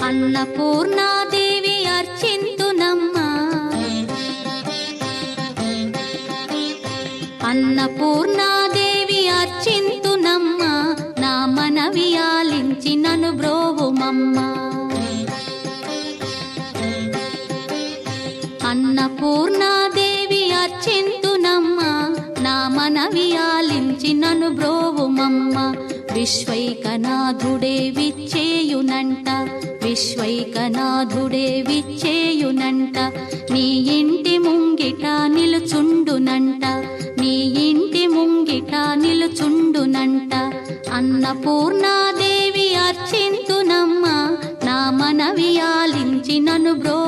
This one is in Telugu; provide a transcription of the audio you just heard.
అన్నపూర్ణాదేవి అర్చింతునమ్మా, అన్నపూర్ణాదేవి అర్చింతునమ్మా, నా మనవి ఆలించి నన్ను బ్రోవుమమ్మా. అన్నపూర్ణాదేవి అర్చింతునమ్మా, నా మనవి ఆలించి నన్ను బ్రోవుమమ్మా. విశ్వైకనాథుడే విచ్చేయునంట, విశ్వైకనాథుడే విచ్చేయునంట, నీ ఇంటి ముంగిట నిలుచుండునంట, నీ ఇంటి ముంగిట నిలుచుండునంట. అన్నపూర్ణాదేవి అర్చింతునమ్మా, నా మనవి ఆలించి నన్ను బ్రో